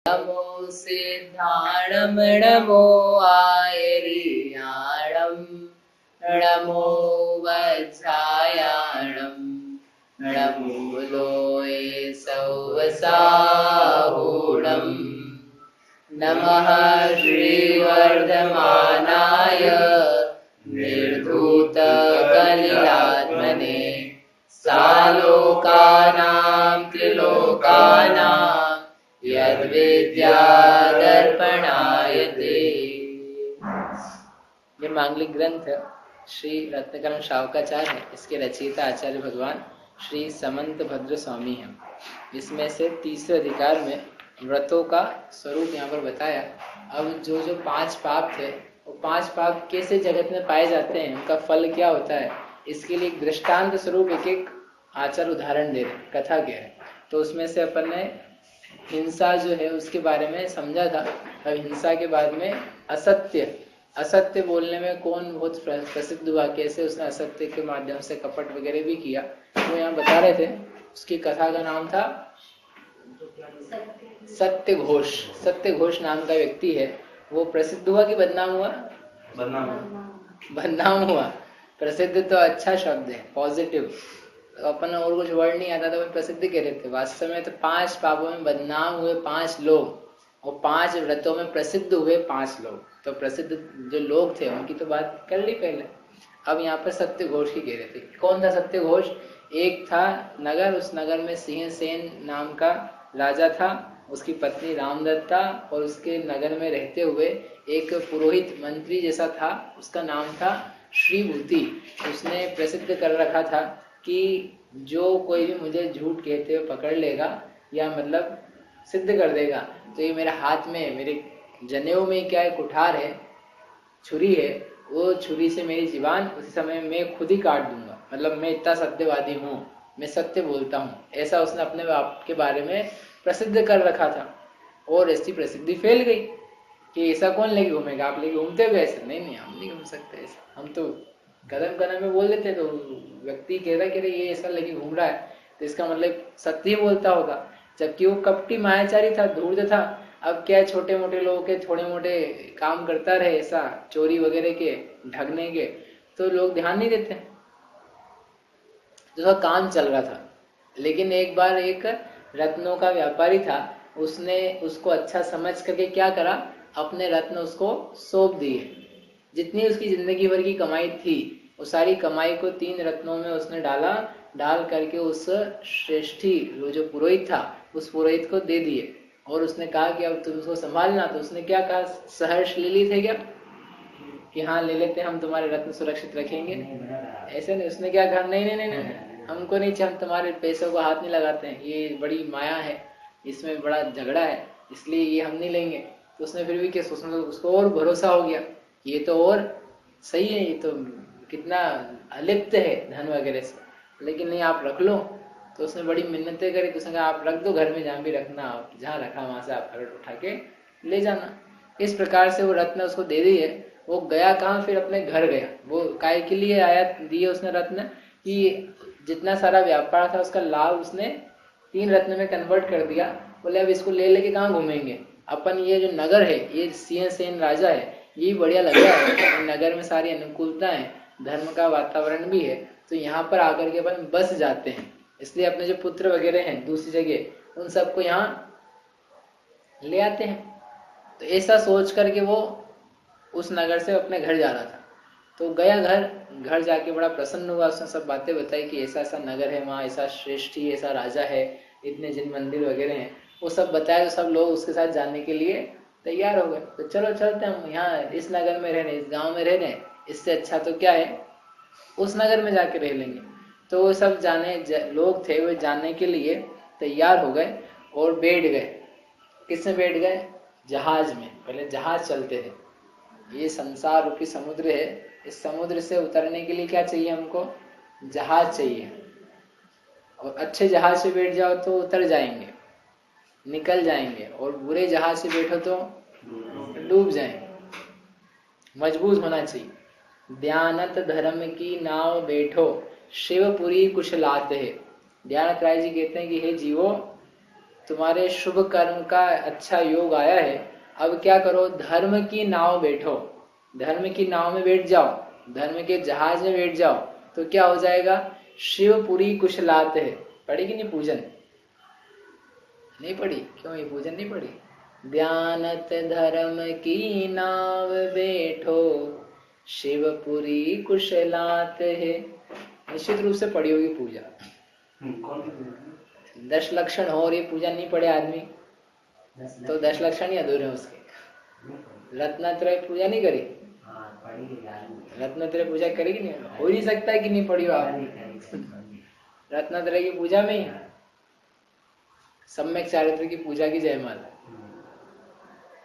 नमो सिद्धाणं नमो आयर्याणं नमो वज्रायाणं नमो लोये सौवसाहूणं नमः श्रीवर्धमानाय निर्धूतकलिलात्मने सालोकानां त्रिलोकानां यद्विद्यादर्पणायते। ये मांगलिक ग्रंथ श्री रत्नकरण शावकाचार्य है। इसके रचयिता आचार्य भगवान श्री समंत भद्र स्वामी हैं। इसमें से तीसरे अधिकार में व्रतों का स्वरूप यहाँ पर बताया। अब जो जो 5 पाप थे वो 5 पाप कैसे जगत में पाए जाते हैं, उनका फल क्या होता है, इसके लिए एक दृष्टांत स्वरूप एक एक आचार्य उदाहरण दे रहे, कथा क्या है। तो उसमें से अपन ने हिंसा जो है उसके बारे में समझा था। अब हिंसा के बाद में असत्य बोलने में कौन बहुत प्रसिद्ध हुआ, कैसे उसने असत्य के माध्यम से कपट वगैरह भी किया, वो यहाँ बता रहे थे। उसकी कथा का नाम था सत्य घोष नाम का व्यक्ति है। वो प्रसिद्ध हुआ कि बदनाम हुआ? बदनाम हुआ। प्रसिद्ध तो अच्छा शब्द है, पॉजिटिव। तो अपन और कुछ वर्ड नहीं आता तो प्रसिद्ध कह रहे थे। वास्तव में तो 5 पापों में बदनाम हुए 5 लोग और 5 व्रतों में प्रसिद्ध हुए 5 लोग। तो प्रसिद्ध जो लोग थे उनकी तो बात कर ली पहले। अब यहाँ पर सत्य घोष की कह रहे थे। कौन था सत्य घोष? एक था नगर, उस नगर में सिंहसेन नाम का राजा था, उसकी पत्नी रामदत्ता, और उसके नगर में रहते हुए एक पुरोहित मंत्री जैसा था, उसका नाम था श्रीभूति। उसने प्रसिद्ध कर रखा था कि जो कोई भी मुझे झूठ कहते हुए पकड़ लेगा या मतलब सिद्ध कर देगा तो ये मेरे हाथ में, मेरे जनेऊ में क्या है, कुठार है, छुरी है, वो छुरी से मेरी जीवान उसी समय मैं खुद ही काट दूंगा। मतलब मैं इतना सत्यवादी हूँ, मैं सत्य बोलता हूँ, ऐसा उसने अपने बाप के बारे में प्रसिद्ध कर रखा था। और ऐसी प्रसिद्धि फैल गई कि ऐसा कौन लेके घूमेगा। आप लेके घूमते हुए ऐसे? नहीं, हम नहीं घूम सकते ऐसा। हम तो कदम कदम में बोल देते, तो व्यक्ति कह रहा है कि ये ऐसा लेके घूम रहा है तो इसका मतलब सत्य ही बोलता होगा। जबकि वो कपटी मायाचारी था, धूर्त था। अब क्या छोटे मोटे लोगों के थोड़े मोटे काम करता रहे, ऐसा चोरी वगैरह के, ठगने के, तो लोग ध्यान नहीं देते। जो काम चल रहा था। लेकिन एक बार एक रत्नों का व्यापारी था, उसने उसको अच्छा समझ करके क्या करा, अपने रत्न उसको सौंप दिए। जितनी उसकी जिंदगी भर की कमाई थी वो सारी कमाई को 3 रत्नों में उसने डाल करके उस श्रेष्ठी, वो जो पुरोहित था, उस पुरोहित को दे दिए। और उसने कहा कि अब तुम उसको संभालना। तो उसने क्या कहा, सहर्ष ले ली थे क्या कि हाँ ले लेते, हम तुम्हारे रत्न सुरक्षित रखेंगे? ऐसे नहीं। उसने क्या कहा, नहीं, हमको नहीं चाहिए, हम तुम्हारे पैसों को हाथ नहीं लगाते हैं, ये बड़ी माया है, इसमें बड़ा झगड़ा है, इसलिए ये हम नहीं लेंगे। तो उसने फिर भी क्या, उसको और भरोसा हो गया, ये तो और सही है, ये तो कितना अलिप्त है धन वगैरह से, लेकिन नहीं आप रख लो। तो उसने बड़ी मिन्नतें करी। तो उसने कहा आप रख दो, घर में जहाँ भी रखना, आप जहाँ रखा वहां से आप उठा के ले जाना। इस प्रकार से वो रत्न उसको दे दी है। वो गया कहाँ, फिर अपने घर गया। वो काय के लिए आया, दिए उसने रत्न, कि जितना सारा व्यापार था उसका लाभ उसने 3 रत्न में कन्वर्ट कर दिया। बोले अब इसको ले लेके कहाँ घूमेंगे, अपन ये जो नगर है, ये सिंहसेन राजा है, ये बढ़िया लग रहा है, नगर में सारी अनुकूलता है, धर्म का वातावरण भी है, तो यहाँ पर आकर के अपन बस जाते हैं। इसलिए अपने जो पुत्र वगैरह हैं दूसरी जगह, उन सबको यहाँ ले आते हैं। तो ऐसा सोच करके वो उस नगर से अपने घर जा रहा था। तो गया घर जाके बड़ा प्रसन्न हुआ। उसने सब बातें बताई कि ऐसा ऐसा नगर है, वहाँ ऐसा श्रेष्ठी, ऐसा राजा है, इतने जिन मंदिर वगैरह हैं, वो सब बताया। तो सब लोग उसके साथ जाने के लिए तैयार हो गए। तो चलो चलते हैं, हम यहाँ इस नगर में रह रहे, इस गाँव में रह रहे, इससे अच्छा तो क्या है उस नगर में जाके रह लेंगे। तो वो सब लोग थे, वो जाने के लिए तैयार हो गए और बैठ गए। किसमें बैठ गए? जहाज में। पहले जहाज चलते थे। ये संसार रूपी समुद्र है, इस समुद्र से उतरने के लिए क्या चाहिए हमको? जहाज चाहिए। और अच्छे जहाज से बैठ जाओ तो उतर जाएंगे, निकल जाएंगे, और बुरे जहाज से बैठो तो डूब जाएंगे। मजबूत होना चाहिए। ध्यानत धर्म की नाव बैठो, शिवपुरी कुशलात है। दयानंद राय जी कहते हैं कि हे जीवो, तुम्हारे शुभ कर्म का अच्छा योग आया है, अब क्या करो, धर्म की नाव बैठो, धर्म की नाव में बैठ जाओ, धर्म के जहाज में बैठ जाओ, तो क्या हो जाएगा, शिवपुरी कुशलात है। पढ़ी कि नहीं पूजन? नहीं पढ़ी? क्यों ये पूजन नहीं पढ़ी? ध्यानत धर्म की नाव बैठो, शिवपुरी कुशलात है। निश्चित रूप से पढ़ी होगी पूजा। दश लक्षण हो और ये पूजा नहीं पढ़े आदमी तो 10 लक्षण ही अधूरे हैं उसके। रत्नत्रय पूजा नहीं करी? रत्नत्रय पूजा करेगी नहीं? हो नहीं सकता है कि नहीं पढ़ी हो आप। रत्नत्रय की पूजा में ही सम्यक चारित्र की पूजा की जयमाला।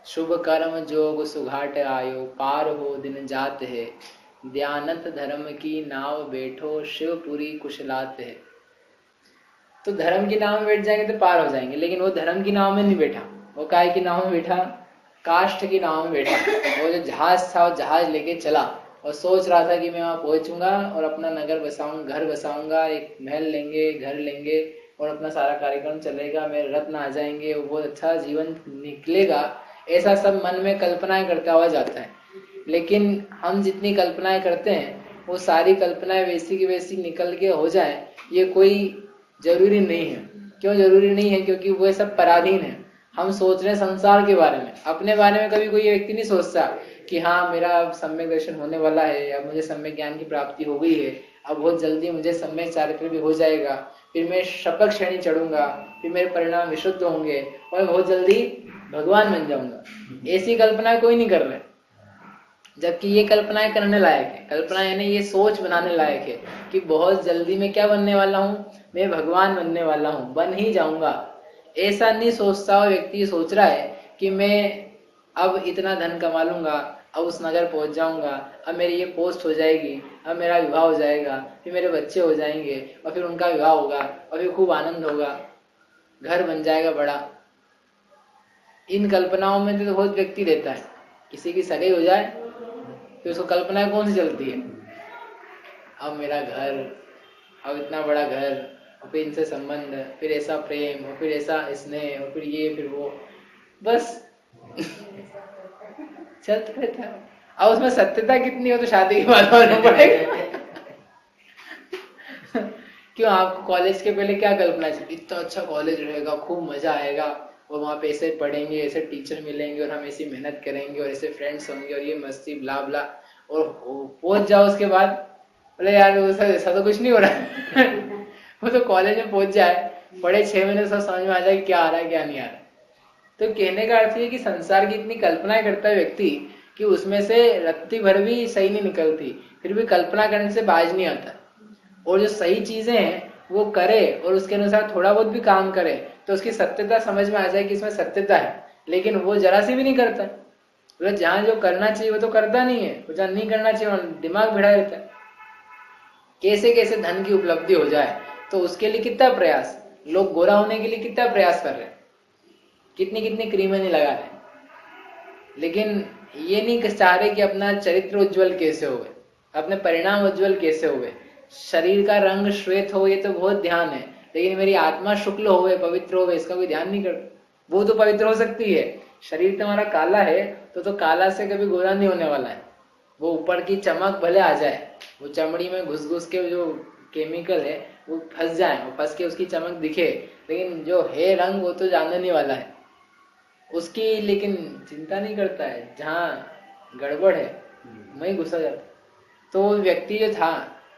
शुभ कर्म जोग सुघाट आयो, पार हो दिन जात है, ध्यानत धर्म की नाव बैठो, शिवपुरी कुशलात है। तो धर्म की नाव में बैठ जाएंगे तो पार हो जाएंगे, लेकिन वो धर्म की नाव में नहीं बैठा, वो काय की नाव में बैठा, काष्ठ की नाव में बैठा। वो जो जहाज था वो जहाज लेके चला और सोच रहा था कि मैं वहां पहुंचूंगा और अपना नगर बसाऊंगा, घर बसाऊंगा, एक महल लेंगे, घर लेंगे और अपना सारा कार्यक्रम चलेगा, मेरे रत्न आ जाएंगे, वो बहुत अच्छा जीवन निकलेगा, ऐसा सब मन में कल्पनाएं करता हुआ जाता है। लेकिन हम जितनी कल्पनाएं करते हैं वो सारी कल्पनाएं वैसी की वैसी निकल के हो जाए, ये कोई जरूरी नहीं है। क्यों जरूरी नहीं है? क्योंकि वो सब पराधीन है। हम सोच रहे हैं संसार के बारे में, अपने बारे में कभी कोई व्यक्ति नहीं सोचता कि हाँ मेरा अब सम्यक दर्शन होने वाला है, अब मुझे सम्यक ज्ञान की प्राप्ति हो गई है, अब बहुत जल्दी मुझे सम्यक चारित्र भी हो जाएगा, फिर मैं शपथ श्रेणी चढ़ूंगा, फिर मेरे परिणाम विशुद्ध होंगे और बहुत जल्दी भगवान बन जाऊंगा। ऐसी कल्पना कोई नहीं कर रहा है। जबकि ये कल्पनाएं करने लायक है। कल्पना यानी ये सोच बनाने लायक है कि बहुत जल्दी मैं क्या बनने वाला हूँ, मैं भगवान बनने वाला हूँ, बन ही जाऊंगा। ऐसा नहीं सोचता वो व्यक्ति, सोच रहा है कि मैं अब इतना धन कमा लूंगा, अब उस नगर पहुंच जाऊंगा, अब मेरी ये पोस्ट हो जाएगी, अब मेरा विवाह हो जाएगा, फिर मेरे बच्चे हो जाएंगे और फिर उनका विवाह होगा और फिर खूब आनंद होगा, घर बन जाएगा बड़ा। इन कल्पनाओं में तो बहुत व्यक्ति रहता है। किसी की सगाई हो जाए तो उसको कल्पना कौन सी चलती है, अब मेरा घर, अब इतना बड़ा घर, और फिर इनसे संबंध, फिर ऐसा प्रेम, और फिर ऐसा स्नेह, और फिर ये फिर वो, बस चलता रहता है। अब उसमें सत्यता कितनी हो तो शादी के बाद मालूम पड़ेगा। क्यों? आपको कॉलेज के पहले क्या कल्पना थी, इतना अच्छा कॉलेज रहेगा, खूब मजा आएगा और वहां पे ऐसे पढ़ेंगे, ऐसे टीचर मिलेंगे और हम ऐसी मेहनत करेंगे और ऐसे फ्रेंड्स होंगे और ये मस्ती ब्ला ब्ला, और पहुंच जाओ उसके बाद बोले यार ऐसा तो कुछ नहीं हो रहा है। वो तो कॉलेज में पहुंच जाए, पढ़े 6 महीने सब समझ में आ जाए क्या आ रहा है क्या नहीं आ रहा है। तो कहने का अर्थ ये कि संसार की इतनी कल्पनाएं करता है व्यक्ति कि उसमें से रत्ती भर भी सही नहीं निकलती, फिर भी कल्पना करने से बाज नहीं आता। और जो सही चीजें हैं वो करे और उसके अनुसार थोड़ा बहुत भी काम करे तो उसकी सत्यता समझ में आ जाए कि इसमें सत्यता है, लेकिन वो जरा सी भी नहीं करता। तो जहां जो करना चाहिए वो तो करता नहीं है, वो जहां नहीं करना चाहिए दिमाग भिड़ा रहता है। कैसे कैसे धन की उपलब्धि हो जाए तो उसके लिए कितना प्रयास, लोग गोरा होने के लिए कितना प्रयास कर रहे हैं, कितनी कितनी क्रीमें नहीं लगा रहे, लेकिन ये नहीं चाह रहे कि अपना चरित्र उज्जवल कैसे हो, अपने परिणाम उज्जवल कैसे हो। शरीर का रंग श्वेत हो ये तो बहुत ध्यान है, लेकिन मेरी आत्मा शुक्ल हो, पवित्र हो, इसका कोई ध्यान नहीं करता। वो तो पवित्र हो सकती है, शरीर तुम्हारा काला है तो काला से कभी गोरा नहीं होने वाला है। वो ऊपर की चमक भले आ जाए, वो चमड़ी में घुस घुस के जो केमिकल है वो फंस जाए, वो फंस के उसकी चमक दिखे, लेकिन जो है रंग वो तो जानने नहीं वाला है उसकी, लेकिन चिंता नहीं करता है, जहाँ गड़बड़ है वहीं घुसा जाता। तो व्यक्ति जो था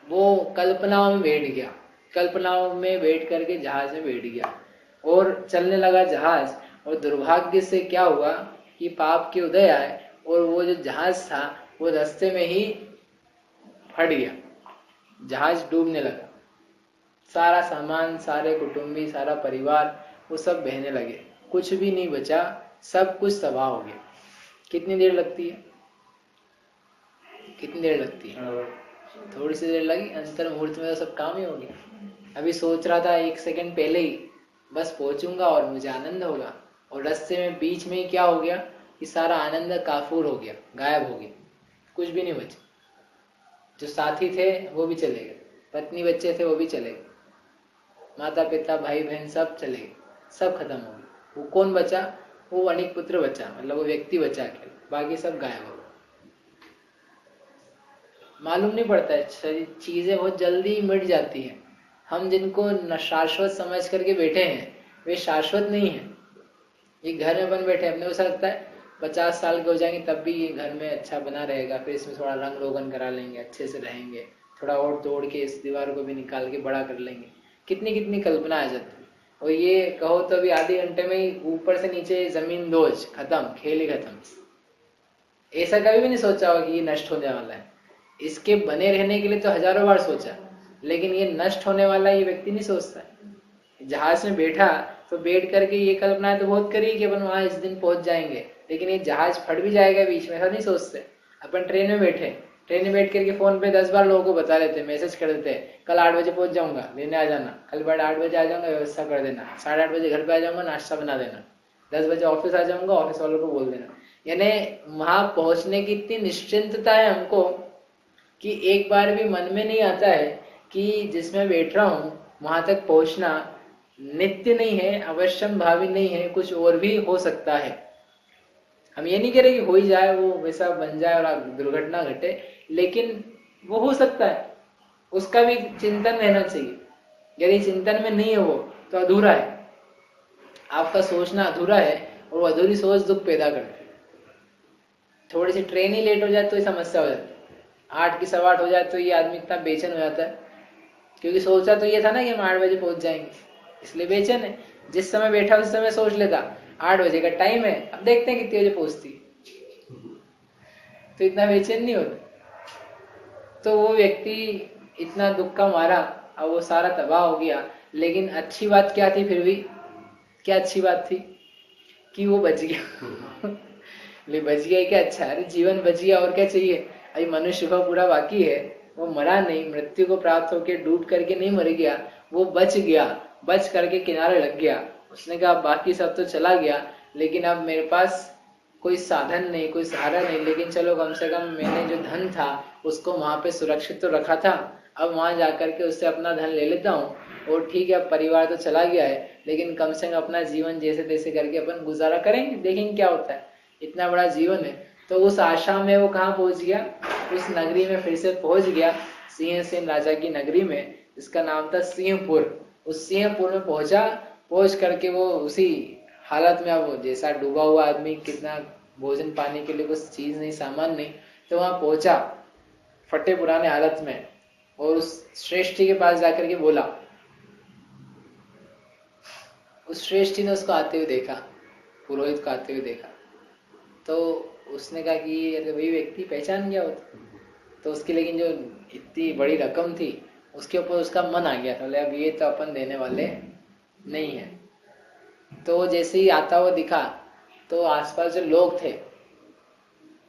वो कल्पनाओं में बैठ गया, कल्पनाओं में बैठ करके जहाज में बैठ गया और चलने लगा जहाज, और दुर्भाग्य से क्या हुआ कि पाप के उदय आए और वो जो जहाज था वो रास्ते में ही फट गया, जहाज डूबने लगा, सारा सामान, सारे कुटुंबी, सारा परिवार वो सब बहने लगे, कुछ भी नहीं बचा, सब कुछ तबाह हो गया। कितनी देर लगती है, कितनी देर लगती है, थोड़ी सी देर लगी, अंतर मुहूर्त में तो सब काम ही हो गया। अभी सोच रहा था 1 सेकंड पहले ही बस पहुंचूंगा और मुझे आनंद होगा, और रास्ते में बीच में ही क्या हो गया कि सारा आनंद काफूर हो गया, गायब हो गया, कुछ भी नहीं बचा। जो साथी थे वो भी चले गए, पत्नी बच्चे थे वो भी चले गए, माता पिता भाई बहन सब चले गए, सब खत्म हो गए। वो कौन बचा? वो वणिक पुत्र बचा, मतलब वो व्यक्ति बचा के, बाकी सब गायब हो गए। मालूम नहीं पड़ता है, चीजें बहुत जल्दी मिट जाती हैं। हम जिनको शाश्वत समझ करके बैठे हैं वे शाश्वत नहीं है। ये घर में बन बैठे, अपने को ऐसा लगता है 50 साल के हो जाएंगे तब भी ये घर में अच्छा बना रहेगा, फिर इसमें थोड़ा रंग रोगन करा लेंगे, अच्छे से रहेंगे, थोड़ा और तोड़ के इस दीवार को भी निकाल के बड़ा कर लेंगे। कितनी कितनी कल्पना आ जाती है। और ये कहो तो अभी आधे घंटे में ही ऊपर से नीचे जमीन दोज खत्म, खेल ही खत्म। ऐसा कभी भी नहीं सोचा होगा कि ये नष्ट होने वाला है। इसके बने रहने के लिए तो हजारों बार सोचा, लेकिन ये नष्ट होने वाला ये व्यक्ति नहीं सोचता। जहाज में बैठा तो बैठ करके ये कल्पना तो बहुत करी कि अपन वहां इस दिन पहुंच जाएंगे, लेकिन ये जहाज फट भी जाएगा बीच में, ऐसा नहीं सोचते। अपन ट्रेन में बैठे, ट्रेन में बैठ करके फोन पे 10 बार लोगों को बता देते, मैसेज कर देते, कल 8 बजे पहुंच जाऊंगा, लेने आ जाना, कल बड़ा 8 बजे आ जाऊंगा, व्यवस्था कर देना, 8:30 बजे घर पे आ जाऊंगा, नाश्ता बना देना, 10 बजे ऑफिस आ जाऊंगा, ऑफिस वालों को बोल देना। यानी वहां पहुंचने की इतनी निश्चिंतता है हमको कि एक बार भी मन में नहीं आता है कि जिसमें बैठ रहा हूं वहां तक पहुंचना नित्य नहीं है, अवश्यम भावी नहीं है, कुछ और भी हो सकता है। हम ये नहीं कह रहे कि हो ही जाए, वो वैसा बन जाए और दुर्घटना घटे, लेकिन वो हो सकता है, उसका भी चिंतन रहना चाहिए। यदि चिंतन में नहीं है वो तो अधूरा है, आपका सोचना अधूरा है, और वो अधूरी सोच दुख पैदा करती है। थोड़ी सी ट्रेन ही लेट हो जाए तो ये समस्या हो जाती है, 8 की 8:15 हो जाए तो ये आदमी इतना बेचैन हो जाता है, क्योंकि सोचा तो ये था ना कि हम 8 बजे पहुंच जाएंगे, इसलिए बेचैन है। जिस समय बैठा उस समय सोच लेता 8 बजे का टाइम है, अब देखते हैं कितने बजे पहुंचती, तो इतना बेचैन नहीं होता। तो वो व्यक्ति इतना दुख का मारा, अब वो सारा तबाह हो गया। लेकिन अच्छी बात क्या थी? फिर भी क्या अच्छी बात थी कि वो बच गया। ले बच गया क्या अच्छा, अरे जीवन बच गया, और क्या चाहिए। अभी मनुष्य का पूरा बाकी है, वो मरा नहीं, मृत्यु को प्राप्त होके डूब करके नहीं मर गया, वो बच गया, बच करके किनारे लग गया। उसने कहा बाकी सब तो चला गया, लेकिन अब मेरे पास कोई साधन नहीं, कोई सहारा नहीं, लेकिन चलो कम से कम मैंने जो धन था उसको वहां पे सुरक्षित तो रखा था, अब वहां जाकर के उससे अपना धन ले लेता हूँ, और ठीक है अब परिवार तो चला गया है, लेकिन कम से कम अपना जीवन जैसे तैसे करके अपन गुजारा करेंगे, देखेंगे क्या होता है, इतना बड़ा जीवन है। तो उस आशा में वो कहाँ पहुंच गया? उस नगरी में फिर से पहुंच गया, सिंहसेन राजा की नगरी में, जिसका नाम था सिंहपुर। उस सिंहपुर में पहुंचा, पहुंच करके वो उसी हालत में, अब जैसा डूबा हुआ आदमी, कितना भोजन पाने के लिए कुछ चीज नहीं, सामान नहीं, तो वहां पहुंचा फटे पुराने हालत में, और उस श्रेष्ठी के पास जाकर के बोला। उस श्रेष्ठी ने उसको आते हुए देखा, पुरोहित को आते हुए देखा, तो उसने कहा कि ये वही व्यक्ति, पहचान गया होता। तो उसकी लेकिन जो इतनी बड़ी रकम थी उसके ऊपर उसका मन आ गया था, बोले अब ये तो अपन देने वाले नहीं है। तो जैसे ही आता हुआ दिखा तो आसपास जो लोग थे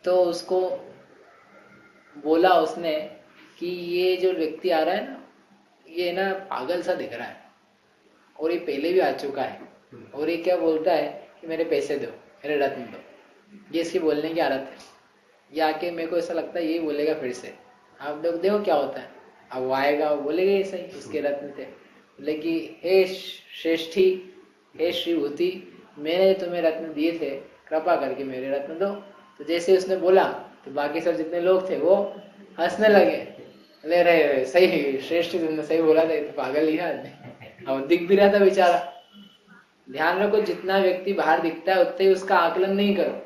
तो उसको बोला उसने कि ये जो व्यक्ति आ रहा है ना, ये ना पागल सा दिख रहा है, और ये पहले भी आ चुका है, और ये क्या बोलता है कि मेरे पैसे दो, मेरे रत्न दो। ये इसकी बोलने की आदत है। ये आके मेरे को ऐसा लगता है यही बोलेगा फिर से, आप देखो क्या होता है। अब वो आएगा, वो बोलेगा ये सही, उसके रत्न थे। बोले कि हे श्रेष्ठी, हे श्रीभूति, मैंने तुम्हें रत्न दिए थे, कृपा करके मेरे रत्न दो। तो जैसे उसने बोला तो बाकी सब जितने लोग थे वो हंसने लगे, ले रहे सही श्रेष्ठी, तुमने सही बोला था, तो पागल ही है आदमी, और दिख भी रहा था बेचारा। ध्यान रखो, जितना व्यक्ति बाहर दिखता है उतने ही उसका आकलन नहीं करो,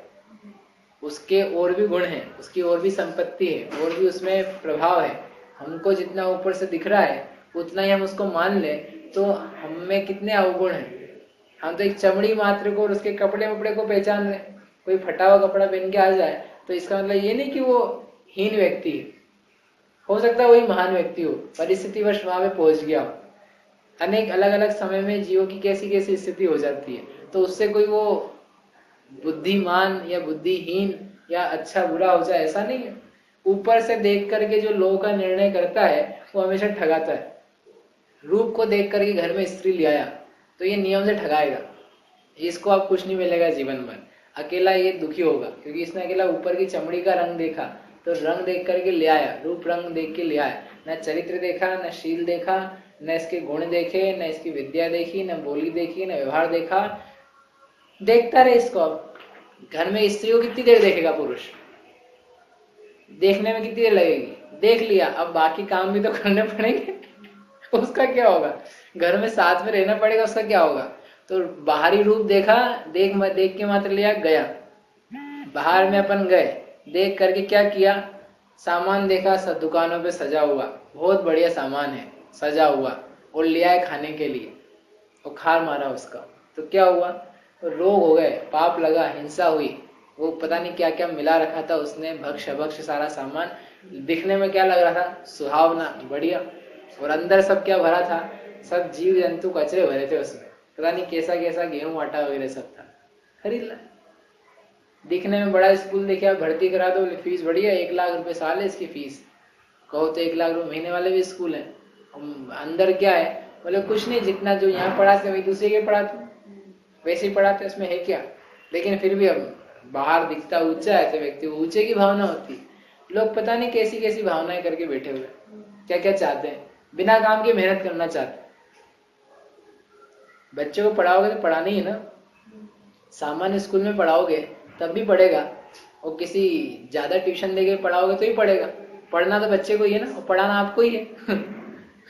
उसके और भी गुण हैं, उसकी और भी संपत्ति है, और भी उसमें प्रभाव है। हमको जितना ऊपर से दिख रहा है उतना ही हम उसको मान ले तो हम में कितने अवगुण हैं। हम तो एक चमड़ी मात्र को और उसके कपड़े वपड़े को पहचान रहे। कोई फटा हुआ कपड़ा पहन के आ जाए तो इसका मतलब ये नहीं कि वो हीन व्यक्ति है, हो सकता है वही महान व्यक्ति हो, परिस्थितिवश वहां पे पहुंच गया हो। अनेक अलग अलग समय में जीवों की कैसी कैसी स्थिति हो जाती है, तो उससे कोई वो बुद्धिमान या बुद्धिहीन या अच्छा बुरा हो जाए ऐसा नहीं है। ऊपर से देख करके जो लोगों का निर्णय करता है वो हमेशा ठगाता है। रूप को देख करके घर में स्त्री ले आया तो ये नियम से ठगाएगा, इसको आप कुछ नहीं मिलेगा जीवन भर, अकेला ये दुखी होगा, क्योंकि इसने अकेला ऊपर की चमड़ी का रंग देखा, तो रंग देख करके ले आया, रूप रंग देख के ले आया, न चरित्र देखा, न शील देखा, न इसके गुण देखे, न इसकी विद्या देखी, न बोली देखी, न व्यवहार देखा, देखता रहे इसको। अब घर में स्त्री को कितनी देर देखेगा पुरुष, देखने में कितनी देर लगेगी, देख लिया, अब बाकी काम भी तो करने पड़ेंगे। उसका क्या होगा, घर में साथ में रहना पड़ेगा, उसका क्या होगा। तो बाहरी रूप देखा, देख के मात्र लिया, गया। बाहर में अपन गए, देख करके क्या किया, सामान देखा, सब दुकानों पे सजा हुआ, बहुत बढ़िया सामान है सजा हुआ, और लिया है खाने के लिए, और खार मारा उसका, तो क्या हुआ, तो रोग हो गए, पाप लगा, हिंसा हुई। वो पता नहीं क्या क्या मिला रखा था उसने, भक्ष भक्ष सारा सामान, दिखने में क्या लग रहा था, सुहावना बढ़िया, और अंदर सब क्या भरा था, सब जीव जंतु कचरे भरे थे उसमें, पता नहीं कैसा कैसा गेहूं आटा वगैरह सब था। खरीद ला। दिखने में बड़ा स्कूल देखा, भर्ती करा दो, फीस बढ़िया, 1 लाख रुपए साल है इसकी फीस, कहो तो 1 लाख रुपए महीने वाले भी स्कूल है। अंदर क्या है, बोले कुछ नहीं, जितना जो यहाँ पढ़ाते वही दूसरे के पढ़ाते, वैसे ही पढ़ाते, उसमें है क्या। लेकिन फिर भी अब बाहर दिखता ऊंचा है तो व्यक्ति ऊंचे की भावना होती। लोग पता नहीं कैसी कैसी भावनाएं करके बैठे हुए, क्या क्या चाहते हैं, बिना काम के मेहनत करना चाहते। बच्चे को पढ़ाओगे तो पढ़ाना ही है ना, सामान्य स्कूल में पढ़ाओगे तब भी पढ़ेगा, और किसी ज्यादा ट्यूशन देके पढ़ाओगे तो ही पढ़ेगा। पढ़ना तो बच्चे को ही है ना, और पढ़ाना आपको ही है।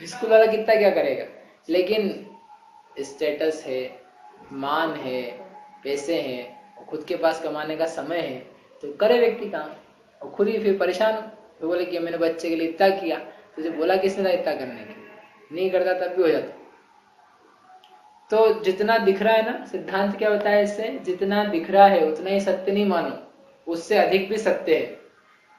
स्कूल वाला कितना क्या करेगा। लेकिन स्टेटस है, मान है, पैसे हैं, और खुद के पास कमाने का समय है, तो करे व्यक्ति काम, और खुद ही फिर परेशान हो। तो बोले कि मैंने बच्चे के लिए इतना किया, तुझे बोला किसने था इतना करने के, नहीं करता तब भी हो जाता। तो जितना दिख रहा है ना, सिद्धांत क्या होता है इससे, जितना दिख रहा है उतना ही सत्य नहीं मानो, उससे अधिक भी सत्य है।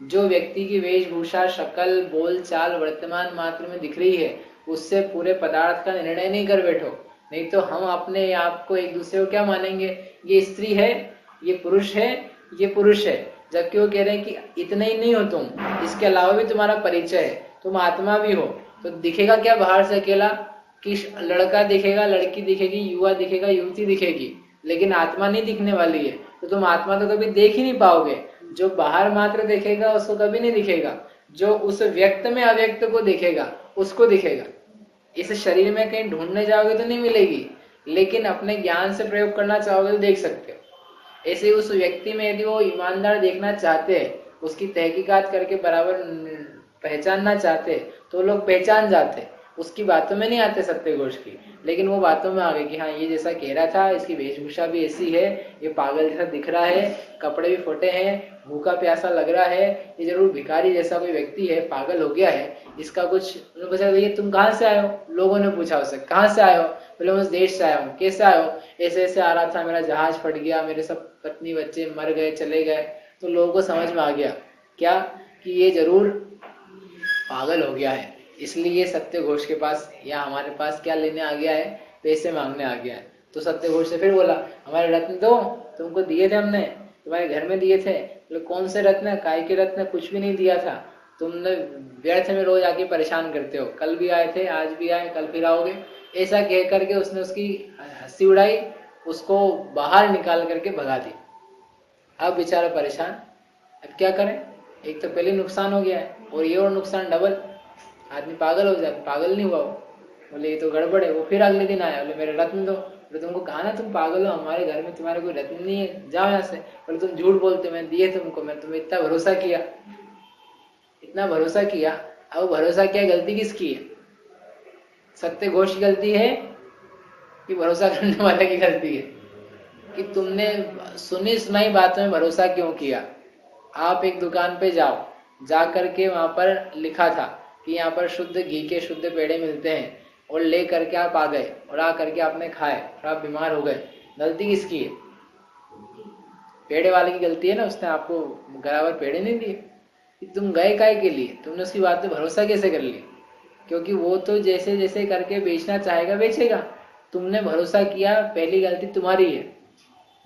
जो व्यक्ति की वेशभूषा, शक्ल, बोल चाल वर्तमान मात्र में दिख रही है, उससे पूरे पदार्थ का निर्णय नहीं कर बैठो। नहीं तो हम अपने आप को एक दूसरे को क्या मानेंगे, ये स्त्री है, ये पुरुष है, ये पुरुष है, जबकि वो कह रहे हैं कि इतना ही नहीं हो तुम, इसके अलावा भी तुम्हारा परिचय है, तुम आत्मा भी हो। तो दिखेगा क्या बाहर से अकेला, कि लड़का दिखेगा, लड़की दिखेगी, युवा दिखेगा, युवती दिखेगी, लेकिन आत्मा नहीं दिखने वाली है। तो तुम आत्मा तो कभी देख ही नहीं पाओगे। जो बाहर मात्र देखेगा उसको कभी नहीं दिखेगा, जो उस व्यक्त में अव्यक्त को देखेगा उसको दिखेगा। इस शरीर में कहीं ढूंढने जाओगे तो नहीं मिलेगी, लेकिन अपने ज्ञान से प्रयोग करना चाहोगे तो देख सकते हो। ऐसे उस व्यक्ति में यदि वो ईमानदार देखना चाहते हैं, उसकी तहकीकात करके बराबर पहचानना चाहते, तो लोग पहचान जाते, उसकी बातों में नहीं आते सत्य घोष की, लेकिन वो बातों में आ गए कि हाँ ये जैसा कह रहा था, इसकी वेशभूषा भी ऐसी है, ये पागल जैसा दिख रहा है, कपड़े भी फटे हैं, भूखा प्यासा लग रहा है, ये जरूर भिखारी जैसा कोई व्यक्ति है, पागल हो गया है, इसका कुछ। उन्होंने पूछा भैया तुम कहाँ से आए हो, लोगों ने पूछा उससे कहाँ से आए हो, बोले मैं उस देश से आया हूँ। कैसे आए हो, ऐसे ऐसे आ रहा था, मेरा जहाज फट गया, मेरे सब पत्नी बच्चे मर गए, चले गए। तो लोगों को समझ में आ गया क्या, कि ये जरूर पागल हो गया है, इसलिए सत्य घोष के पास या हमारे पास क्या लेने आ गया है, पैसे मांगने आ गया है। तो सत्य घोष से फिर बोला हमारे रत्न दो, तुमको दिए थे हमने, तुम्हारे घर में दिए थे। बोले कौन से रत्न, काय के रत्न, कुछ भी नहीं दिया था, तुमने व्यर्थ में रोज आके परेशान करते हो, कल भी आए थे, आज भी आए, कल फिर आओगे। ऐसा कह करके उसने उसकी हंसी उड़ाई, उसको बाहर निकाल करके भगा दी। अब बेचारा परेशान, अब क्या करें, एक तो पहले नुकसान हो गया है और ये और नुकसान डबल, आदमी पागल हो जाए। पागल नहीं हुआ वो, बोले ये तो गड़बड़ है। वो फिर अगले दिन आया, बोले मेरे रत्न दो। बोले तुमको कहा ना तुम पागल हो, हमारे घर में तुम्हारे कोई रत्न नहीं है, जाओ यहाँ से। बोले तुम झूठ बोलते, मैंने दिए तुमको, मैं तुम्हें इतना भरोसा किया, इतना भरोसा किया। अब भरोसा किया, गलती किसकी है, सत्य घोष की गलती है कि भरोसा करने वाले की गलती है, कि तुमने सुनी सुनाई बातों में भरोसा क्यों किया। आप एक दुकान पे जाओ, जा करके वहां पर लिखा था कि यहाँ पर शुद्ध घी के शुद्ध पेड़े मिलते हैं, और ले करके आप आ गए, और आ करके आपने खाए और आप बीमार हो गए, गलती किसकी है, पेड़े वाले की गलती है ना, उसने आपको बराबर पेड़े नहीं दिए। कि तुम गए काय के लिए, तुमने उसकी बात पे भरोसा कैसे कर लिया, क्योंकि वो तो जैसे जैसे करके बेचना चाहेगा बेचेगा, तुमने भरोसा किया, पहली गलती तुम्हारी है।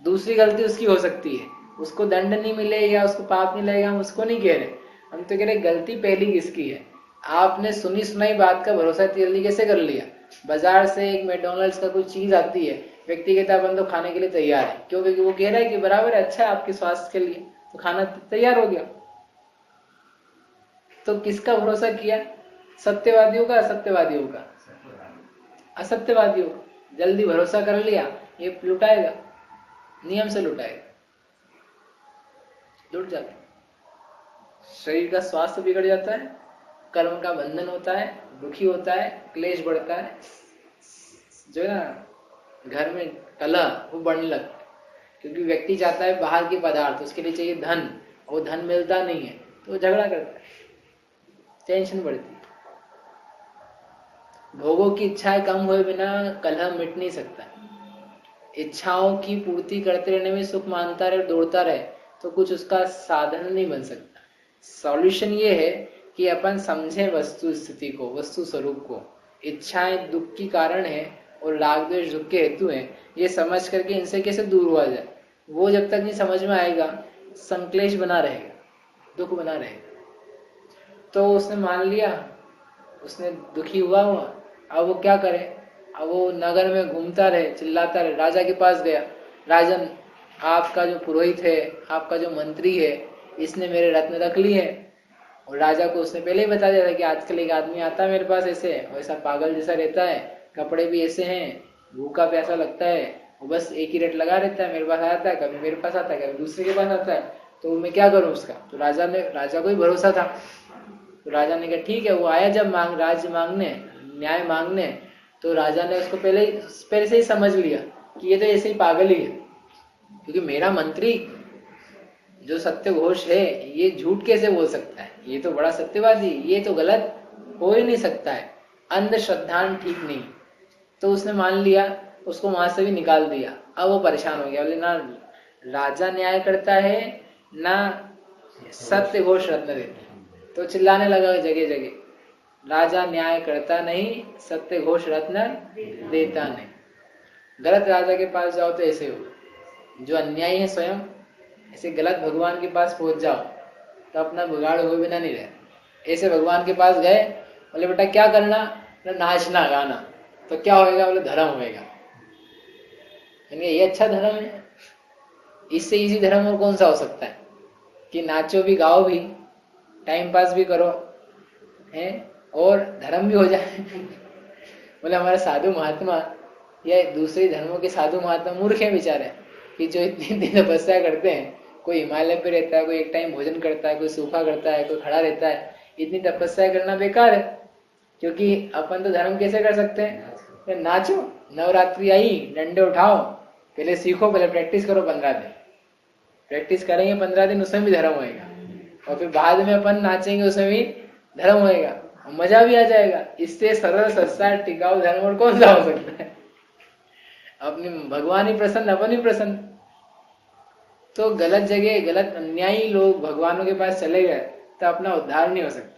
दूसरी गलती उसकी हो सकती है, उसको दंड नहीं मिले या उसको पाप नहीं लगेगा, हम उसको नहीं कह रहे, हम तो कह रहे गलती पहली किसकी है। आपने सुनी सुनाई बात का भरोसा जल्दी कैसे कर लिया। बाजार से एक मैकडॉनल्ड्स का कोई चीज आती है, व्यक्ति कहता है अपन तो खाने के लिए तैयार है, क्यों, क्योंकि वो कह रहा है कि बराबर है, अच्छा है आपके स्वास्थ्य के लिए, तो खाना तैयार हो गया। तो किसका भरोसा किया, सत्यवादियों का, असत्यवादियों का, असत्यवादियों का। जल्दी भरोसा कर लिया, ये लुटाएगा। नियम से लुटाएगा, लुट जाता है। शरीर का स्वास्थ्य बिगड़ जाता है, कर्म का बंधन होता है, दुखी होता है, क्लेश बढ़ता है, जो है ना घर में कलह वो बढ़ने लगता है। क्योंकि व्यक्ति चाहता है बाहर के पदार्थ, उसके लिए चाहिए धन, वो धन मिलता नहीं है तो वो झगड़ा करता है, टेंशन बढ़ती है। भोगों की इच्छाएं कम हुए बिना कलह मिट नहीं सकता। इच्छाओं की पूर्ति करते रहने में सुख मानता रहे, दौड़ता रहे, तो कुछ उसका साधन नहीं बन सकता। सॉल्यूशन ये है कि अपन समझे वस्तु स्थिति को, वस्तु स्वरूप को। इच्छाएं दुख की कारण है और राग द्वेष दुख के हेतु हैं, ये समझ करके इनसे कैसे दूर हुआ जाए, वो जब तक नहीं समझ में आएगा संक्लेश बना रहेगा, दुख बना रहेगा। तो उसने मान लिया, उसने दुखी हुआ, अब वो क्या करे, अब वो नगर में घूमता रहे, चिल्लाता रहे। राजा के पास गया, राजन आपका जो पुरोहित है, आपका जो मंत्री है, इसने मेरे रत्न रख लिए हैं। और राजा को उसने पहले ही बता दिया था कि आजकल एक आदमी आता है मेरे पास ऐसे, वैसा पागल जैसा रहता है, कपड़े भी ऐसे हैं, भूखा प्यासा लगता है, वो बस एक ही रेट लगा रहता है, मेरे पास आता है, कभी मेरे पास आता है, कभी दूसरे के पास आता है, तो मैं क्या करूं उसका। तो राजा को ही भरोसा था। तो राजा ने कहा ठीक है। वो आया जब राज्य मांगने, न्याय मांगने, तो राजा ने उसको पहले से ही समझ लिया कि ये तो ऐसे ही पागल ही है, क्योंकि मेरा मंत्री जो सत्य घोष है ये झूठ कैसे बोल सकता है, ये तो बड़ा सत्यवादी, ये तो गलत हो ही नहीं सकता है, अंधश्रद्धान ठीक नहीं। तो उसने मान लिया, उसको वहां से भी निकाल दिया। अब वो परेशान हो गया, बोले ना राजा न्याय करता है ना सत्य घोष रत्न देता है। तो चिल्लाने लगा जगह जगह, राजा न्याय करता नहीं, सत्य घोष रत्न देता नहीं। गलत राजा के पास जाओ तो ऐसे हो, जो अन्यायी है स्वयं, ऐसे गलत भगवान के पास पहुंच जाओ तो अपना बिगाड़ हुए बिना नहीं रहे। ऐसे भगवान के पास गए, बोले बेटा क्या करना, नाचना गाना, तो क्या होएगा, बोले धर्म होएगा। ये अच्छा धर्म है, इससे इजी धर्म और कौन सा हो सकता है कि नाचो भी, गाओ भी, टाइम पास भी करो है और धर्म भी हो जाए। बोले हमारे साधु महात्मा या दूसरे धर्मों के साधु महात्मा मूर्ख हैं बेचारे, कि जो इतनी तपस्या करते हैं, कोई हिमालय पे रहता है, कोई एक टाइम भोजन करता है, कोई सूखा करता है, कोई खड़ा रहता है, इतनी तपस्या करना बेकार है। क्योंकि अपन तो धर्म कैसे कर सकते हैं, तो नाचो, नवरात्रि आई, डंडे उठाओ, पहले सीखो, पहले प्रैक्टिस करो 15 दिन, प्रैक्टिस करेंगे 15 दिन, उसमें भी धर्म होएगा, और फिर बाद में अपन नाचेंगे, उसमें भी धर्म होएगा, मजा भी आ जाएगा। इससे सरल सस्ता टिकाऊ धर्म और कौन सा हो सकता है। अपनी भगवान ही प्रसन्न, अपन ही प्रसन्न। तो गलत जगह, गलत अन्यायी लोग भगवानों के पास चले गए तो अपना उद्धार नहीं हो सकता।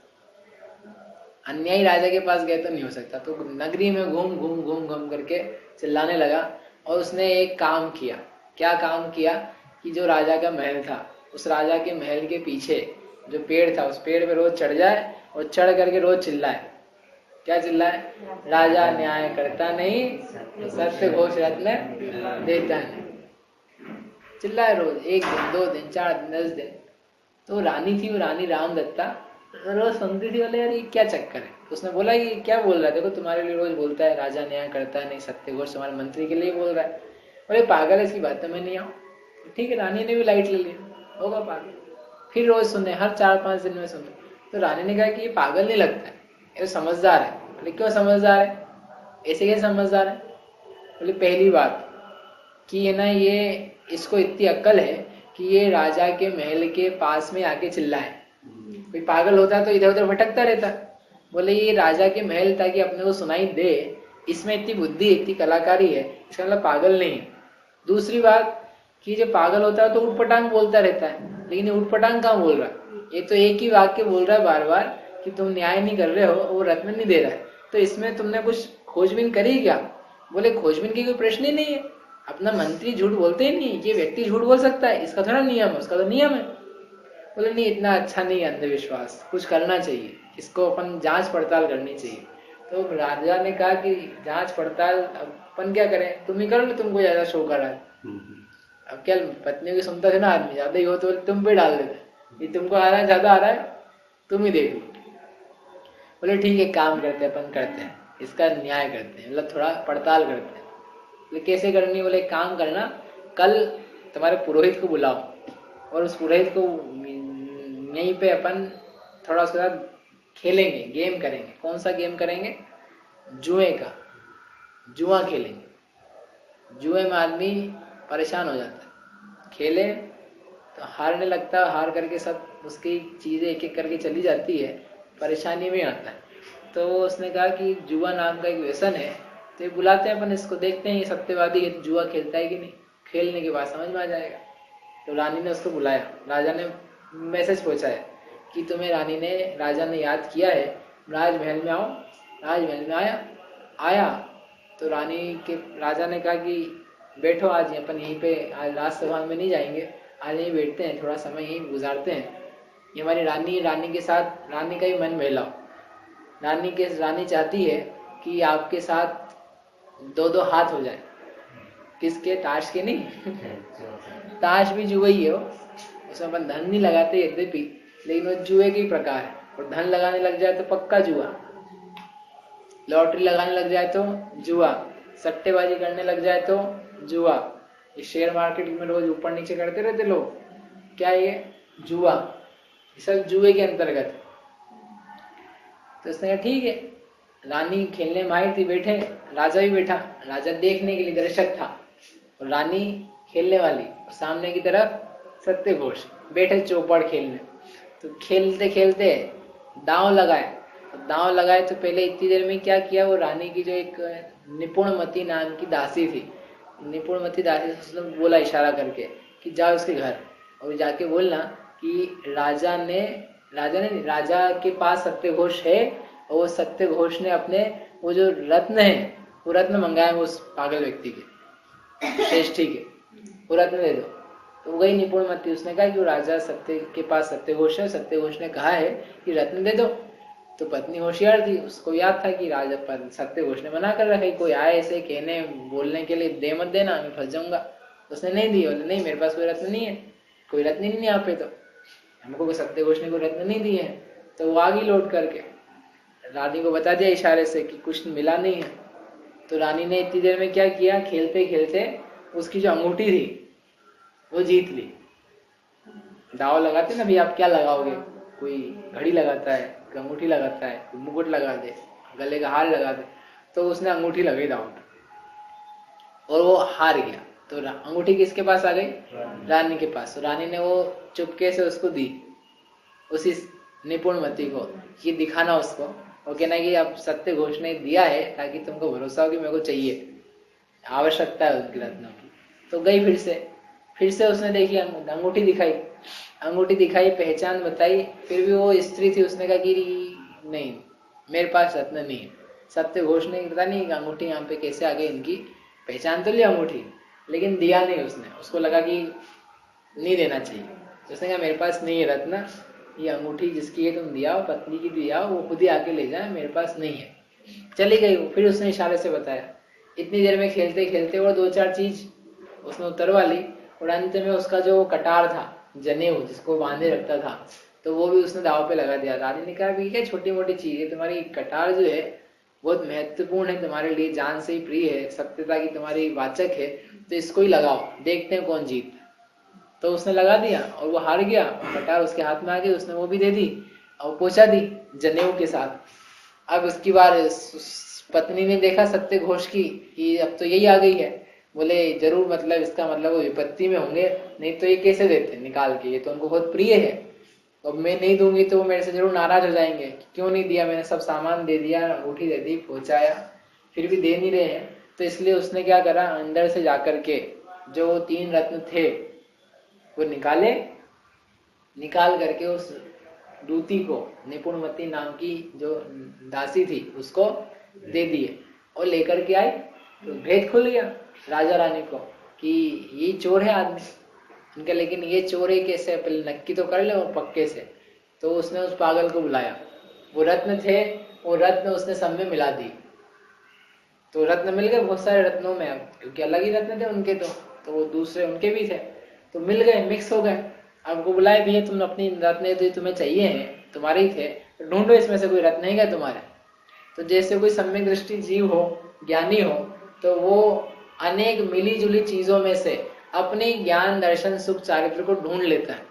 अन्यायी राजा के पास गए तो नहीं हो सकता। तो नगरी में घूम घूम घूम घूम करके चिल्लाने लगा, और उसने एक काम किया। क्या काम किया कि जो राजा का महल था, उस राजा के महल के पीछे जो पेड़ था, उस पेड़ पे रोज चढ़ जाए और चढ़ करके रोज चिल्लाए। क्या चिल्लाए, राजा न्याय करता नहीं, सत्य घोष रत्न देता नहीं। चिल्लाए रोज, 1 दिन, 2 दिन, 4 दिन, 10 दिन। तो रानी थी, वो रानी रामदत्ता, रोज सुनती थी, बोले यार ये क्या चक्कर है। उसने बोला ये क्या बोल रहा है, देखो तुम्हारे लिए रोज बोलता है राजा न्याय करता नहीं, सत्य घोष तुम्हारे मंत्री के लिए बोल रहा है। बोले पागल है, इसकी बात तो मैं नहीं आऊँ। ठीक है, रानी ने भी लाइट ले ली, होगा पागल। फिर रोज सुने, हर 4-5 दिन में सुने। तो रानी ने कहा कि ये पागल नहीं लगता है, ये समझदार है। बोले क्यों समझदार है, ऐसे कैसे समझदार है। बोले पहली बात कि ये ना, ये इसको इतनी अक्ल है कि ये राजा के महल के पास में आके चिल्लाए। कोई पागल होता तो इधर उधर भटकता रहता। बोले ये राजा के महल ताकि अपने को सुनाई दे, इसमें इतनी बुद्धि, इतनी कलाकारी है, इसका मतलब पागल नहीं है। दूसरी बात कि जो पागल होता है तो उठपटांग बोलता रहता है, लेकिन ये उठपटांग कहाँ बोल रहा है, ये तो एक ही वाक्य बोल रहा है बार बार कि तुम न्याय नहीं कर रहे हो, वो रत्न नहीं दे रहा है, तो इसमें तुमने कुछ खोजबीन करी क्या। बोले खोजबीन की कोई प्रश्न ही नहीं है, अपना मंत्री झूठ बोलते ही नहीं, ये व्यक्ति झूठ बोल सकता है, इसका थोड़ा नियम है, उसका तो नियम है। बोले नहीं, इतना अच्छा नहीं है अंधविश्वास, कुछ करना चाहिए, इसको अपन जांच पड़ताल करनी चाहिए। तो राजा ने कहा कि जांच पड़ताल अपन क्या करें, तुम ही कर लो, तुमको ज्यादा शौक आ रहा है। अब क्या पत्नी की सुनता थे ना आदमी, ज्यादा ही हो तो तुम पे डाल देते, ये तुमको आ रहा है, ज्यादा आ रहा है, तुम ही देख लो। बोले ठीक है, काम करते हैं, अपन करते हैं, इसका न्याय करते हैं, मतलब थोड़ा पड़ताल करते हैं। बोले कैसे करनी, बोले काम करना, कल तुम्हारे पुरोहित को बुलाओ और उस पुरोहित को यहीं पे अपन थोड़ा उसके साथ खेलेंगे, गेम करेंगे। कौन सा गेम करेंगे? जुए का, जुआ खेलेंगे। जुए में आदमी परेशान हो जाता है, खेले तो हारने लगता है, हार करके सब उसकी चीज़ें एक एक करके चली जाती है, परेशानी में आता है। तो उसने कहा कि जुआ नाम का एक व्यसन है, तो ये बुलाते हैं अपन इसको, देखते हैं ये सत्यवादी है जुआ खेलता है कि नहीं, खेलने के बाद समझ में आ जाएगा। तो रानी ने उसको बुलाया, राजा ने मैसेज पहुंचाया कि तुम्हें राजा ने याद किया है, राजमहल में आओ। राजमहल में आया तो राजा ने कहा कि बैठो, आज अपन यहीं पे, आज राजसभा में नहीं जाएंगे, आज यहीं बैठते हैं, थोड़ा समय यहीं गुजारते हैं। ये हमारी रानी के साथ, रानी का ही मन बहलाओ। रानी चाहती है कि आपके साथ दो दो हाथ हो जाए। किसके? ताश के नहीं ताश भी जुआ ही है वो, उसमें अपन धन नहीं लगाते यद्यपि, लेकिन वो जुए के ही प्रकार है। और धन लगाने लग जाए तो पक्का जुआ, लॉटरी लगाने लग जाए तो जुआ, सट्टेबाजी करने लग जाए तो जुआ। ये शेयर मार्केट में रोज ऊपर नीचे करते रहते लोग, क्या ये? जुआ। सब जुए के अंतर्गत। तो उसने कहा ठीक है। रानी खेलने में आई थी, बैठे, राजा भी बैठा, राजा देखने के लिए दर्शक था और रानी खेलने वाली, सामने की तरफ सत्यघोष बैठे चौपड़ खेलने। तो खेलते खेलते दांव लगाए तो पहले इतनी देर में क्या किया, वो रानी की जो एक निपुणमती नाम की दासी थी, निपुणमती दासी से उसने बोला इशारा करके कि जाओ उसके घर और जाके बोलना कि राजा के पास सत्यघोष है, और वो सत्यघोष ने अपने वो जो रत्न है, वो रत्न मंगाए उस पागल व्यक्ति के, श्रेष्ठी के, वो रत्न दे दो। तो गई निपुणमती, उसने कहा कि वो राजा सत्य के पास सत्यघोष है, सत्यघोष ने कहा है कि रत्न दे दो। तो पत्नी होशियार थी, उसको याद था कि राजा पर सत्यघोष ने मना कर रखा है, कोई आए ऐसे कहने बोलने के लिए, दे मत देना, मैं फंस जाऊंगा। उसने नहीं दी, बोले नहीं मेरे पास कोई रत्न नहीं है, कोई रत्न ही नहीं यहाँ पे, तो हमको कोई सत्यघोष ने कोई रत्न नहीं दिए हैं। तो वो आ गई लौट करके, रानी को बता दिया इशारे से कि कुछ मिला नहीं है। तो रानी ने इतनी देर में क्या किया, खेलते खेलते उसकी जो अंगूठी थी वो जीत ली। दाव लगाते ना, भाई आप क्या लगाओगे, कोई घड़ी लगाता है, कोई अंगूठी लगाता है, कोई मुकुट लगा दे, गले का हार लगा दे, तो उसने अंगूठी लगाई दाव पे और वो हार गया। तो अंगूठी किसके पास आ गई? रानी के पास। तो रानी ने वो चुपके से उसको दी, उसी निपुणमती को, ये दिखाना उसको और कहना कि अब सत्यघोष ने दिया है ताकि तुमको भरोसा हो कि मेरे को चाहिए, आवश्यकता है उसकी रत्नों की। तो गई फिर से उसने देखी, अंगूठी दिखाई, पहचान बताई, फिर भी वो स्त्री थी, उसने कहा कि नहीं मेरे पास रत्न नहीं है। सत्यघोष ने पता नहीं अंगूठी यहाँ पे कैसे आ गई, इनकी पहचान तो लिया अंगूठी, लेकिन दिया नहीं उसने, उसको लगा कि नहीं देना चाहिए। उसने कहा मेरे पास नहीं है रत्न, ये अंगूठी जिसकी है तुम दिया, पत्नी की दिया, वो खुद ही आके ले जाए, मेरे पास नहीं है। चली गई वो, फिर उसने इशारे से बताया। इतनी देर में खेलते खेलते और दो चार चीज उसने उतरवा ली, और अंत में उसका जो कटार था, जनेऊ जिसको बांधे रखता था, तो वो भी उसने दाव पे लगा दिया। रानी ने कहा भी क्या छोटी मोटी चीज है, तुम्हारी कटार जो है बहुत महत्वपूर्ण है, तुम्हारे लिए जान से ही प्रिय है, सत्यता की तुम्हारी वाचक है, तो इसको ही लगाओ, देखते हैं कौन जीत। तो उसने लगा दिया और वो हार गया, कटार उसके हाथ में आ गई, उसने वो भी दे दी और पहुंचा दी जनेऊ के साथ। अब उसकी बार पत्नी ने देखा सत्यघोष की कि अब तो यही आ गई है, बोले जरूर मतलब इसका मतलब वो विपत्ति में होंगे, नहीं तो ये कैसे देते निकाल के, ये तो उनको बहुत प्रिय है, अब मैं नहीं दूंगी तो वो मेरे से जरूर नाराज हो जाएंगे, क्यों नहीं दिया, मैंने सब सामान दे दिया, अंगूठी दे दी, पहुंचाया, फिर भी दे नहीं रहे हैं। तो इसलिए उसने क्या करा, अंदर से जाकर के जो 3 रत्न थे वो निकाल करके उस दूती को, निपुणमती नाम की जो दासी थी, उसको दे दिए और लेकर के आई। तो भेद खुल गया राजा रानी को कि ये चोर है आदमी उनका, लेकिन ये चोर है कैसे, पहले नक्की तो कर ले और पक्के से। तो उसने उस पागल को बुलाया, वो रत्न थे, वो रत्न उसने सब में मिला दी। तो रत्न मिल गए बहुत सारे रत्नों में, अब क्योंकि अलग ही रत्न थे उनके, तो वो दूसरे उनके भी थे, तो मिल गए, मिक्स हो गए। अब वो बुलाए, भैया तुम अपनी रत्न तो तुम्हें चाहिए हैं, तुम्हारे ही थे, तो ढूंढो इसमें से कोई रत्न है क्या तुम्हारे। तो जैसे कोई सम्यक दृष्टि जीव हो, ज्ञानी हो, तो वो अनेक मिली जुली चीजों में से अपने ज्ञान दर्शन सुख चारित्र को ढूंढ लेता है।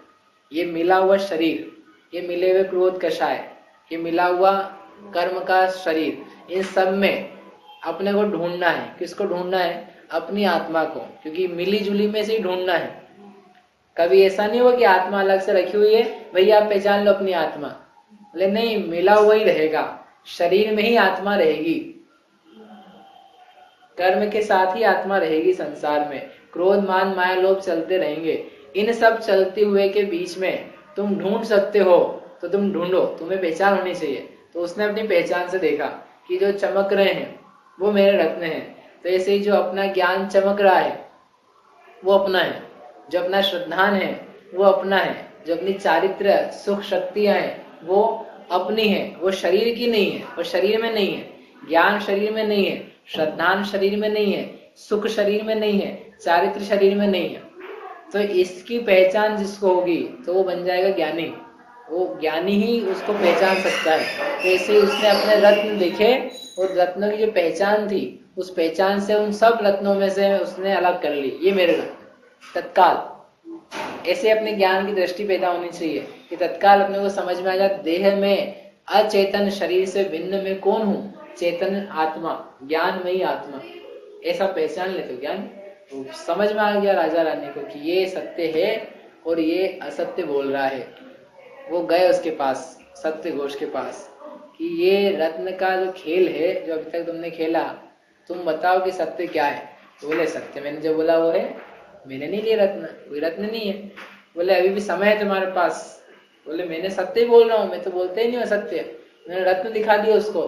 ये मिला हुआ शरीर, ये मिले हुए क्रोध कषाय, ये मिला हुआ कर्म का शरीर, इन सब में अपने को ढूंढना है। किसको ढूंढना है? अपनी आत्मा को, क्योंकि मिली जुली में से ही ढूंढना है। कभी ऐसा नहीं हुआ कि आत्मा अलग से रखी हुई है, भैया आप पहचान लो अपनी आत्मा, बोले नहीं, मिला हुआ ही रहेगा, शरीर में ही आत्मा रहेगी, कर्म के साथ ही आत्मा रहेगी संसार में। क्रोध मान माया लोभ चलते रहेंगे, इन सब चलते हुए के बीच में तुम ढूंढ सकते हो तो तुम ढूंढो, तुम्हें पहचान होनी चाहिए। तो उसने अपनी पहचान से देखा कि जो चमक रहे हैं वो मेरे रत्न हैं। तो ऐसे ही जो अपना ज्ञान चमक रहा है वो अपना है, जो अपना श्रद्धान है वो अपना है, जो अपनी चारित्र सुख शक्तियां हैं वो अपनी है, वो शरीर की नहीं है, वो शरीर में नहीं है, ज्ञान शरीर में नहीं है, श्रद्धान शरीर में नहीं है, सुख शरीर में नहीं है, चारित्र शरीर में नहीं है। तो इसकी पहचान जिसको होगी तो वो बन जाएगा ज्ञानी, वो ज्ञानी ही उसको पहचान सकता है। तो ऐसे उसने अपने रत्न देखे और रत्नों की जो पहचान थी उस पहचान से उन सब रत्नों में से उसने अलग कर ली, ये मेरे रत्न तत्काल। ऐसे अपने ज्ञान की दृष्टि पैदा होनी चाहिए कि तत्काल अपने को समझ में आ जाए देह में अचेतन शरीर से भिन्न में कौन हूँ, चेतन आत्मा, ज्ञान में ही आत्मा, ऐसा पहचान ले तो ज्ञान तो समझ में आ गया राजा रानी को कि ये सत्य है और ये असत्य बोल रहा है। वो गए उसके पास, सत्य घोष के पास, कि ये रत्न का जो खेल है जो अभी तक तुमने खेला, तुम बताओ कि सत्य क्या है। तो बोले सत्य मैंने जो बोला वो है, मैंने नहीं लिया रत्न, कोई रत्न नहीं है। बोले अभी भी समय है तुम्हारे पास। बोले मैंने सत्य ही बोल रहा हूँ, मैं तो बोलते ही नहीं हूँ सत्य। मैंने रत्न दिखा दिया उसको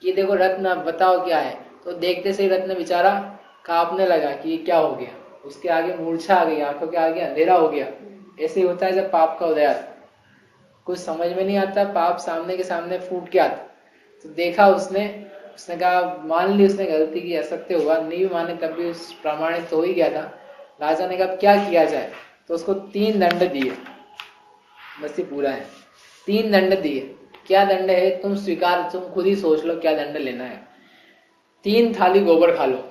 कि देखो रत्न, बताओ क्या है। तो देखते से ही रत्न बेचारा कांपने लगा कि ये क्या हो गया, उसके आगे मूर्छा आ गई, आंखों के आगे अंधेरा हो गया। ऐसे ही होता है जब पाप का उदय आता, कुछ समझ में नहीं आता, पाप सामने के सामने फूट के आता। तो देखा उसने कहा मान ली उसने गलती की, असत्य हुआ, नहीं भी माने तब भी उस प्रमाणित तो हो ही गया था। राजा ने कहा क्या किया जाए, तो उसको 3 दंड दिए, बस ये पूरा है। 3 दंड दिए। क्या दंड है तुम स्वीकार, तुम खुद ही सोच लो क्या दंड लेना है। 3 थाली गोबर खा लो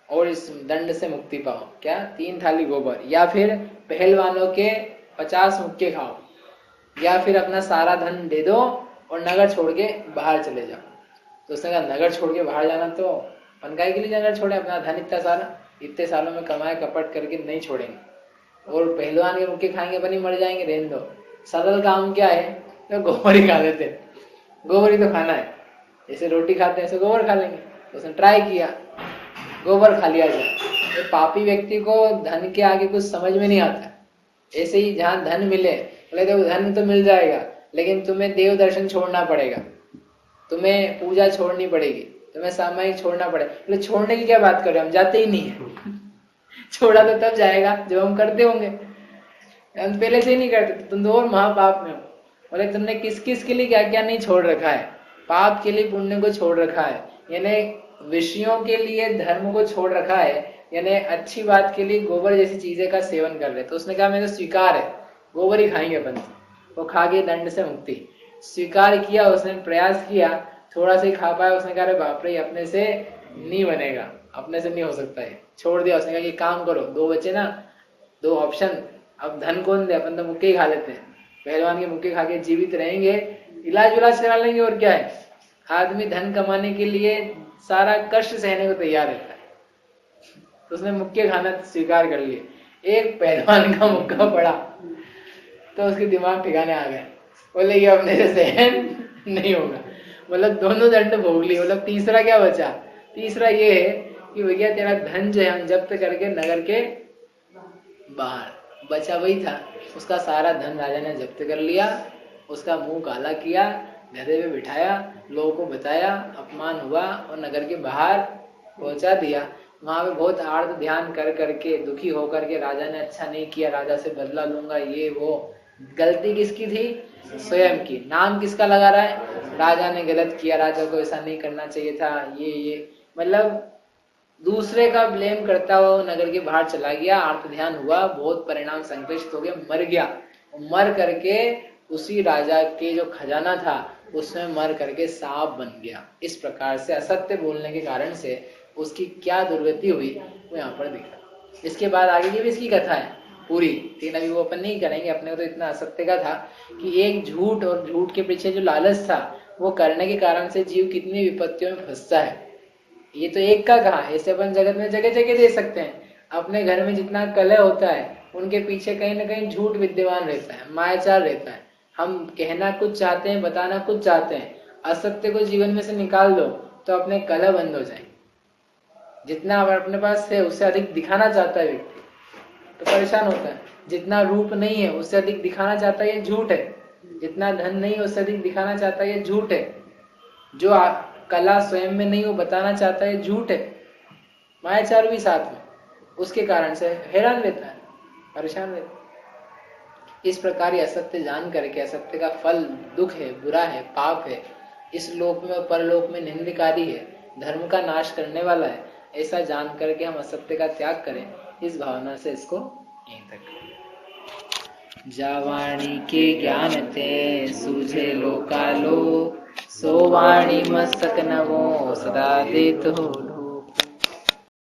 और इस दंड से मुक्ति पाओ। क्या? 3 थाली गोबर, या फिर पहलवानों के 50 मुक्के खाओ, या फिर अपना सारा धन दे दो और नगर छोड़ के बाहर चले जाओ। तो उसने कहा नगर छोड़ के बाहर जाना तो अपन काहे के लिए नगर छोड़े, अपना धन इतना सारा, इतने सालों में कमाए कपट करके नहीं छोड़ेंगे, और पहलवान के मुक्के खाएंगे अपन ही मर जाएंगे, रहने दो। सरल काम क्या है, तो गोबर ही खा लेते, गोबर ही तो खाना है, जैसे रोटी खाते हैं ऐसे गोबर खा लेंगे। तो उसने ट्राई किया, गोबर खा लिया जाए। तो पापी व्यक्ति को धन के आगे कुछ समझ में नहीं आता। ऐसे ही जहाँ धन मिले, बोले देखो धन तो मिल जाएगा लेकिन तुम्हें देव दर्शन छोड़ना पड़ेगा, तुम्हें पूजा छोड़नी पड़ेगी, तुम्हें सामायिक छोड़ना पड़ेगा। बोले छोड़ने की क्या बात कर रहे हो, हम जाते ही नहीं है। छोड़ा तो तब जाएगा जब हम करते होंगे, हम पहले से ही नहीं करते, तुम तो और महापाप में हो। बोले तुमने किस किस के लिए क्या क्या नहीं छोड़ रखा है, पाप के लिए पुण्य को छोड़ रखा है, यानी विषयों के लिए धर्म को छोड़ रखा है, यानी अच्छी बात के लिए गोबर जैसी चीजें का सेवन कर रहे। तो उसने कहा मेरा स्वीकार है, गोबर ही खाएंगे अपन। वो खा के दंड से मुक्ति स्वीकार किया, उसने प्रयास किया, थोड़ा सा ही खा पाया। उसने कहा अरे बाप रे अपने से नहीं बनेगा, अपने से नहीं हो सकता है, छोड़ दिया। उसने कहा कि काम करो, 2 बचे ना, 2 ऑप्शन, अब धन कौन दे, अपन तो मुक्के ही खा लेते हैं, पहलवान के मुक्के खा के जीवित रहेंगे, इलाज उलाज करा लेंगे, और क्या है। आदमी धन कमाने के लिए सारा कष्ट सहने को तैयार रहता है। तो उसने मुक्के खाना स्वीकार कर लिए। एक पहलवान का मुक्का पड़ा तो उसके दिमाग ठिकाने आ गए, बोले ये अपने से सहन नहीं होगा। मतलब दोनों दंड भोग लिए। मतलब तीसरा क्या बचा, तीसरा ये है कि भैया तेरा धन जो है हम जब्त करके नगर के बाहर, बचा वही था। उसका सारा धन राजा ने जब्त कर लिया, उसका मुंह काला किया, गधे पे बिठाया, लोगों को बताया, अपमान हुआ और नगर के बाहर पहुंचा दिया। वहां पे बहुत आर्त ध्यान कर करके दुखी होकर के राजा ने अच्छा नहीं किया, राजा से बदला लूंगा, ये वो। गलती किसकी थी? स्वयं की। नाम किसका लगा रहा है? राजा ने गलत किया, राजा को ऐसा नहीं करना चाहिए था, ये मतलब दूसरे का ब्लेम करता हुआ वो नगर के बाहर चला गया। आर्त ध्यान हुआ, बहुत परिणाम संकलित हो गया, मर गया। मर करके उसी राजा के जो खजाना था उसमें मर करके सांप बन गया। इस प्रकार से असत्य बोलने के कारण से उसकी क्या दुर्गति हुई वो यहाँ पर दिख रहा। इसके बाद आगे की भी इसकी कथा है पूरी, लेकिन अभी वो अपन नहीं करेंगे। अपने को तो इतना असत्य का था कि एक झूठ और झूठ के पीछे जो लालच था वो करने के कारण से जीव कितनी विपत्तियों में फंसता है। ये तो एक का कहा, ऐसे अपन जगत में जगह जगह दे सकते हैं। अपने घर में जितना कलह होता है उनके पीछे कहीं ना कहीं झूठ विद्यमान रहता है, मायाचार रहता है। हम कहना कुछ चाहते हैं, बताना कुछ चाहते हैं, असत्य को जीवन में से निकाल दो तो अपने कलह बंद हो जाए। जितना अपने पास है उससे अधिक दिखाना चाहता है व्यक्ति तो परेशान होता है। जितना रूप नहीं है उससे अधिक दिखाना चाहता है, ये झूठ है। जितना धन नहीं है उससे अधिक दिखाना चाहता है, ये झूठ है। जो कला स्वयं में नहीं वो बताना चाहता है, झूठ है। मायाचार भी साथ में, उसके कारण से हैरान रहता है, परेशान रहता है। इस प्रकार ये असत्य जान करके असत्य का फल दुख है, बुरा है, पाप है, इस लोक में और परलोक में निंदकारी है, धर्म का नाश करने वाला है, ऐसा जान करके हम असत्य का त्याग करें। इस भावना से इसको यहीं तक। जावाणी के ज्ञान ते सूझे लोकालो, सो वाणी मस्तक नवो सदा देत हो।